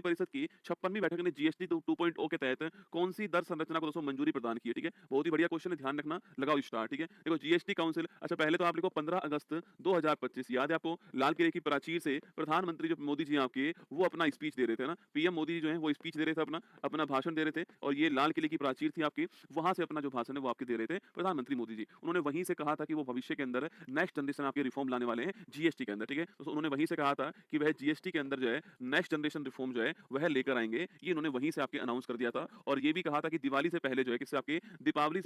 परिषद की 56वीं बैठक ने जीएसटी 2.0 के तहत कौन सी दर संरचना को दोस्तों मंजूरी प्रदान की है? ठीक है, बहुत ही बढ़िया क्वेश्चन है, ध्यान रखना, लगाओ स्टार्ट। ठीक है, देखो जीएसटी काउंसिल, अच्छा पहले तो आप लिखो 15 अगस्त 2025, याद है आपको लाल किले की प्राचीर से प्रधानमंत्री जो मोदी जी आपके वो अपना स्पीच दे रहे थे ना, पीएम मोदी जी जो है वो स्पीच दे रहे थे, अपना अपना भाषण दे रहे थे, और ये लाल किले की प्राचीर थी आपकी, वहां से अपना जो भाषण है वो आपके दे रहे थे प्रधानमंत्री मोदी जी। उन्होंने वहीं से कहा था कि वो भविष्य के अंदर नेक्स्ट जनरेशन आपके रिफॉर्म लाने वाले हैं जीएसटी के अंदर। ठीक है, तो उन्होंने वहीं से कहा था कि वह जीएसटी के अंदर जो है नेक्स्ट जनरेशन रिफॉर्म जो है वह लेकर आएंगे, ये इन्होंने वहीं से आपके अनाउंस कर दिया था। और ये भी कहा था कि दिवाली से पहले जो है, किससे आपके दीपावली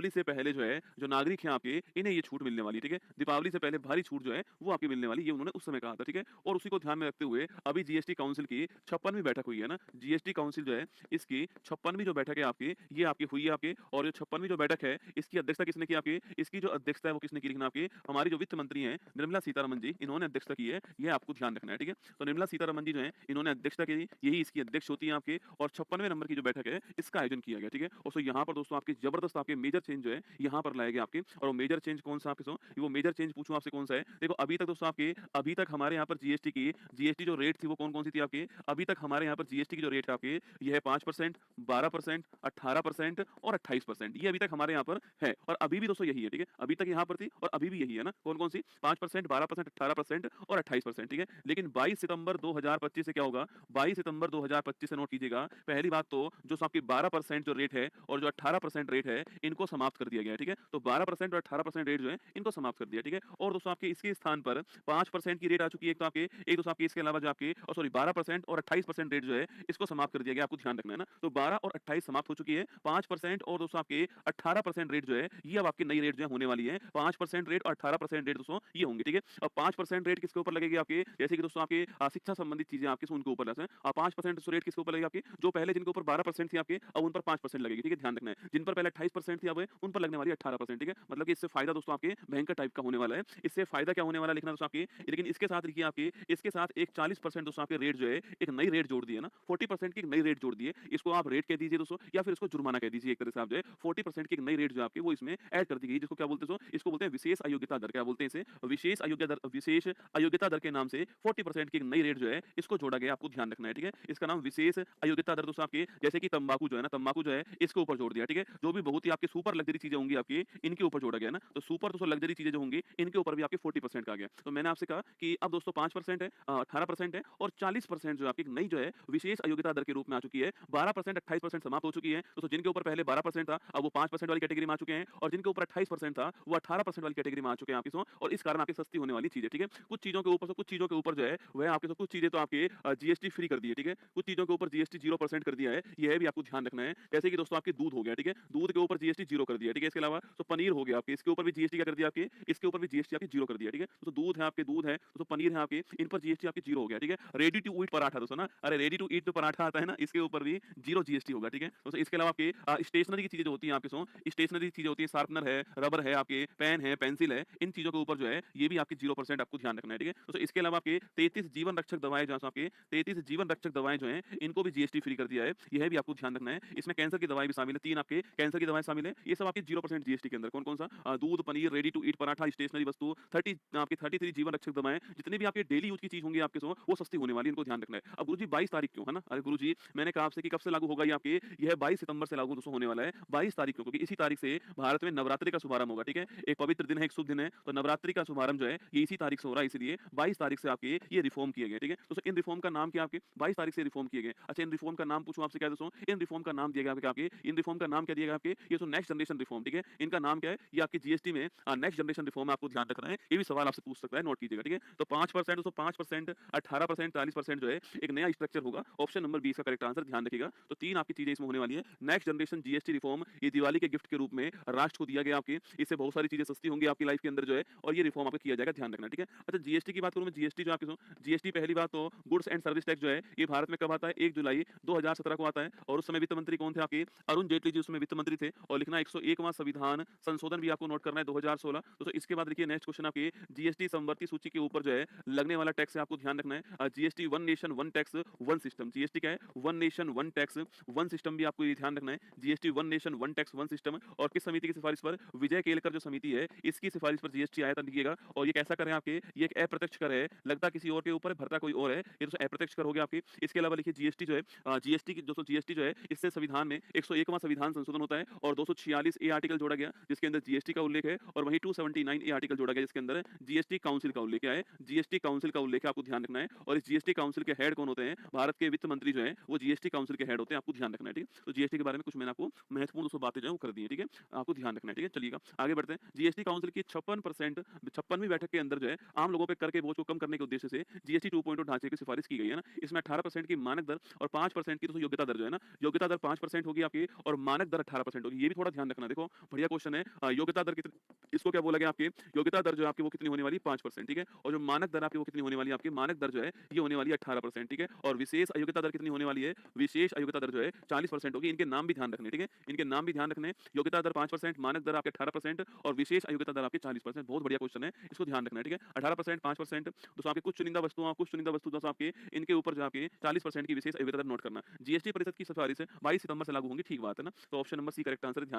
से पहले जो है जो नागरिक हैं आपके, इन्हें ये छूट मिलने वाली है। ठीक है, दीपावली से पहले भारी छूट जो है वो आपकी मिलने वाली, ये उन्होंने उस समय कहा था। ठीक है, और उसी को ध्यान में रखते हुए अभी जीएसटी काउंसिल की 56वीं बैठक हुई है ना, जीएसटी काउंसिल जो है इसकी 56वीं जो बैठक है आपकी, ये आपकी हुई है आपकी, और जो 56वीं जो बैठक है इसकी अध्यक्षता किसने की आपकी, इसकी जो अध्यक्षता है वो किसने की, लिखना आपकी हमारी जो वित्त मंत्री हैं निर्मला सीतारमन जी, इन्होंने अध्यक्षता की है, ये आपको ध्यान रखना है। ठीक है, तो निर्मला सीतारमन जी जो है इन्होंने अध्यक्षता की, यही इसकी अध्यक्ष होती है आपके, और 56वें नंबर की जो बैठक है इसका आयोजन किया गया। ठीक है, और सो यहाँ पर दोस्तों आपके जबरदस्त आपके मेजर चेंज जो है यहाँ पर लाए गए आपके, और वो मेजर चेंज कौन सा आपके सो, वो मेजर चेंज पूछूं आपसे कौन सा है, देखो अभी तक दोस्तों आपके, अभी तक हमारे यहाँ पर जीएसटी जो रेट थी वो कौन कौन सी थी आपकी, अभी तक हमारे यहाँ पर जीएसटी की जो रेट है आपके, ये है 5%, 12%, 18% और 28%, ये अभी तक हमारे यहाँ पर है, और अभी भी दोस्तों यही है। ठीक है, अभी तक यहाँ पर थी और अभी भी यही है ना, कौन कौन सी, 5%, 12%, 18% और 28%। ठीक है, लेकिन 22 सितंबर 2025 से क्या होगा, 22 सितंबर 2025 से नोट कीजिएगा, पहली बात तो जो आपकी 12% जो रेट है और जो 18% रेट है इनको समाप्त कर दिया गया है। ठीक है, तो 12% और 18% रेट जो है इनको समाप्त कर दिया। ठीक है, और दोस्तों आपके इसके स्थान पर 5% की रेट आ चुकी है, एक तो आपके, एक दोस्तों आपके इसके अलावा जो आपके सॉरी 12% और 28% रेट जो है इसको समाप्त कर दिया गया, आपको ध्यान रखना है ना, तो 12 और 28 समाप्त हो चुकी है, 5% और दोस्तों आपके 18% रेट जो है ये अब आपकी नई रेट जो है होने वाली है, 5% रेट और 18% रेट दोस्तों ये होंगे। ठीक है, अब 5% रेट किसके ऊपर लगेगी आपके, जैसे कि दोस्तों आपके शिक्षा संबंधित चीजें आपके उनके ऊपर लगते हैं, 5% रेट किसके ऊपर लगेगी आपकी, जो पहले जिनके ऊपर 12% थी आपके अब उन पर 5% लगेगी। ठीक है, ध्यान रखना है, जिन पर पहले 28% थी अब उन पर लगने वाली है 18%। ठीक है, मतलब कि इससे फायदा दोस्तों आपके भयंकर टाइप का होने वाला है, इससे फायदा क्या होने वाला है लिखना दोस्तों आपके, लेकिन इसके साथ लिखिए आपके, इसके साथ एक 40% दोस्तों आपके रेट जो है एक नई रेट जोड़ दी है ना, 40% की एक नई रेट जोड़ दी है, इसको आप रेट कह दीजिए दोस्तों या फिर इसको जुर्माना कह दीजिए, एक तरह से आप जो है 40% की एक नई रेट जो आपकी वो इसमें ऐड कर दी गई, जिसको क्या बोलते हैं, इसको बोलते हैं विशेष अयोग्यता दर, क्या बोलते हैं इसे, विशेष अयोग्यता दर के नाम से 40% की एक नई रेट जो है इसको जोड़ा गया, आपको ध्यान रखना है। ठीक है, इसका नाम विशेष अयोग्यता दर दोस्तों आपके, जैसे कि तंबाकू जो है ना, तंबाकू जो है इसके ऊपर जोड़ दिया। ठीक है, जो भी बहुत ही आपके सुपर लग्जरी चीजें होंगी आपकी इनके ऊपर जोड़ा गया ना, तो सुपर दोस्तों लग्जरी चीजें जो होंगी इनके ऊपर भी आपके 40% का आ गया। तो मैंने आपसे कहा कि अब दोस्तों 5% है, 18% है और 40% जो आपकी नई जो है विशेष अयोग्यता दर के रूप में आ चुकी है, 12% 28% समाप्त हो चुकी है, तो जिनके ऊपर पहले 12% था अब वो 5% वाली कैटेगरी में आ चुके हैं, और जिनके ऊपर 28% था वो 18% वाली कैटेगरी में आ चुके हैं आपकी, और इस कारण आपकी सस्ती होने वाली चीजें। ठीक है, कुछ चीजों के ऊपर, कुछ चीजों के ऊपर जो है वह आपके कुछ चीजें तो आपके जीएसटी फ्री कर दी है। ठीक है, कुछ चीजों के ऊपर जीएसटी 0% कर दिया है, यह भी आपको ध्यान रखना है, जैसे कि दोस्तों आपके दूध हो गया। ठीक है, दूध के ऊपर जीएसटी 0 कर दिया। ठीक है, इसके अलावा तो पनीर हो गया आपके, इसके ऊपर भी जीएसटी क्या कर दिया आपके, इसके ऊपर भी जीएसटी आपकी 0 कर दिया। ठीक है, तो दूध है आपके, दूध है तो पनीर है आपके, इन पर जीएसटी आपकी 0 हो गया। ठीक है, रेडी टू ईट पराठा दोस्तों ना, अरे रेडी टू ईट जो पराठा आता है ना इसके ऊपर भी 0 जीएसटी होगा। ठीक है, तो इसके अलावा आपके स्टेशनरी की चीजें जो होती हैं आपके, स्टेशनरी चीजें होती है, शार्पनर है, रबर है आपके, पेन है, पेंसिल है, इन चीजों के ऊपर जो है ये भी आपकी 0% आपको ध्यान रखना है। ठीक है, तो इसके अलावा आपके 33 जीवन रक्षक दवाएं जो आपके 33 जीवन रक्षक दवाएं जो हैं इनको भी जीएसटी फ्री कर दिया है, यह भी आपको ध्यान रखना है। इसमें कैंसर की दवाएं भी शामिल है, 3 आपके कैंसर की दवाएं शामिल है, ये सब आपकी 0% जीएसटी के अंदर। कौन कौन सा, दूध, paneer, ready to eat paratha, stationery वस्तु, 30 आपकी 33 जीवन रक्षक दवाएं, जितनी भी आपके डेली यूज की चीज होंगी आपके वो सस्ती होने वाली, इनको ध्यान रखना है। अब गुरुजी 22 तारीख क्यों, है ना, अरे गुरुजी मैंने कहा आपसे कि कब से लागू होगा ये आपके, यह 22 सितंबर से लागू दोस्तों होने वाला है, 22 तारीख को, क्योंकि इसी तारीख से भारत में नवरात्रि का शुभारंभ होगा। ठीक है, एक पवित्र दिन है, एक शुभ दिन है, तो नवरात्रि का शुभारंभ जो है ये इसी तारीख से हो रहा है, इसलिए 22 तारीख से आपके ये रिफॉर्म किए गए। ठीक है, तो इन रिफॉर्म का नाम क्या आपके 22 तारीख से रिफॉर्म किए गए। अच्छा, इन रिफॉर्म का नाम पूछूं आपसे क्या दोस्तों, इन रिफॉर्म का नाम दिया गया आपके, इन रिफॉर्म का नाम क्या दिया गया आपके, ये तो नेक्स्ट जनरेशन रिफॉर्म। ठीक है, इनका नाम क्या है, ये आपकी जीएसटी में नेक्स्ट जनरेशन रिफॉर्म, आपको ध्यान रखना है, ये भी सवाल आपसे पूछ सकता है, नोट कीजिएगा। ठीक है, तो 5% दोस्तों, 5%, 18%, 40% जो है एक नया स्ट्रक्चर होगा, ऑप्शन नंबर 20 का करेक्ट आंसर, ध्यान रखिएगा। तो 3 आपकी चीजें इसमें होने वाली है, नेक्स्ट जनरेशन जीएसटी रिफॉर्म, ये दिवाली के गिफ्ट के रूप में राष्ट्र को दिया गया आपके, इससे बहुत सारी चीजें सस्ती होंगी आपकी लाइफ के अंदर जो है, और ये रिफॉर्म आपको किया जाएगा, ध्यान रखना। ठीक है, अच्छा जीएसटी की बात करूं मैं, जीएसटी जो आपके जीएसटी पहली बात तो गुड्स एंड सर्विस टैक्स जो है ये भारत में कब आता है, 1 जुलाई 2017 को आता है, और उस समय वित्त मंत्री कौन थे आपके, अरुण जेटली जी उसमें वित्त मंत्री थे, और लिखना 101वां संविधान संशोधन भी आपको नोट करना है 2016। तो इसके बाद देखिए नेक्स्ट क्वेश्चन आपके जीएसटी समवर्ती सूची के ऊपर जो है लगने वाला टैक्स है, आपको ध्यान रखना है, GST one nation one tax one system, GST क्या है, one nation one tax one system भी आपको ये ध्यान रखना है, GST one nation one tax one system, और किस समिति की सिफारिश पर, विजय केलकर जो समिति है इसकी सिफारिश पर जीएसटी आया था, लिखिएगा। और ये कैसा कर है आपके, ये एक अप्रत्यक्ष कर है, लगता किसी और के ऊपर है, भरता कोई और है, ये तो अप्रत्यक्ष अप्रत्यक्ष कर हो गया आपके। इसके अलावा लिखिए जीएसटी जो है जीएसटी की दोस्तों जीएसटी जो है इससे संविधान में 101वां संविधान संशोधन होता है और 246 ए आर्टिकल जोड़ा गया जिसके अंदर जीएसटी का उल्लेख है और वहीं 279 ए आर्टिकल जोड़ा गया जिसके अंदर जीएसटी काउंसिल का उल्लेख है। जीएसटी काउंसिल का उल्लेख आपको ध्यान रखना है और इस जीएसटी काउंसिल के हेड कौन होते हैं? भारत के वित्त मंत्री जो है वो जीएसटी काउंसिल के हेड होते हैं, आपको ध्यान रखना है। ठीक है, तो जीएसटी के बारे में कुछ मैंने आपको महत्वपूर्ण दोस्तों बातें जो है वो कर दी है। ठीक है, आपको ध्यान रखना है। ठीक है, चलिएगा आगे बढ़ते हैं। जीएसटी काउंसिल की 56वीं बैठक के अंदर जो है आम लोगों पे कर के बोझ को कम करने के उद्देश्य से जीएसटी 2.0 ढांचे की सिफारिश की गई है ना। इसमें 18% की मानक दर और 5% की दोस्तों योग्यता दर जो है ना, योग्यता दर 5% होगी आपकी और मानक दर 18% होगी। ये भी थोड़ा ध्यान रखना। देखो बढ़िया क्वेश्चन है। योग्यता दर कितनी, इसको क्या बोला गया आपकी योग्यता दर जो है आपकी वो कितनी होने वाली 5%। ठीक है, और जो मानक दर आपकी वो कितनी होने वाली है? आपकी मानक दर जो है ये होने वाली है 18%। ठीक है, और विशेष अयोग्यता दर कितनी होने वाली है? विशेष अयोग्यता दर जो है 40% होगी। इनके नाम भी ध्यान रखने। ठीक है, इनके नाम भी ध्यान रखने। योग्यता दर 5%, मानक दर आपके 18% और विशेष अयोग्यता दर आपके 40%। बहुत बढ़िया क्वेश्चन है, इसको ध्यान रखना है। ठीक है, 18%, 5% दोस्तों आपके कुछ चुनिंदा वस्तु दोस्तों आपके इनके ऊपर जो आपके 40% की विशेष अयोग्यता दर नोट करना। जीएसटी परिषद की सिफारिश 22 सितंबर से लागू होंगी। ठीक बात है ना, तो option number C correct answer है। ध्यान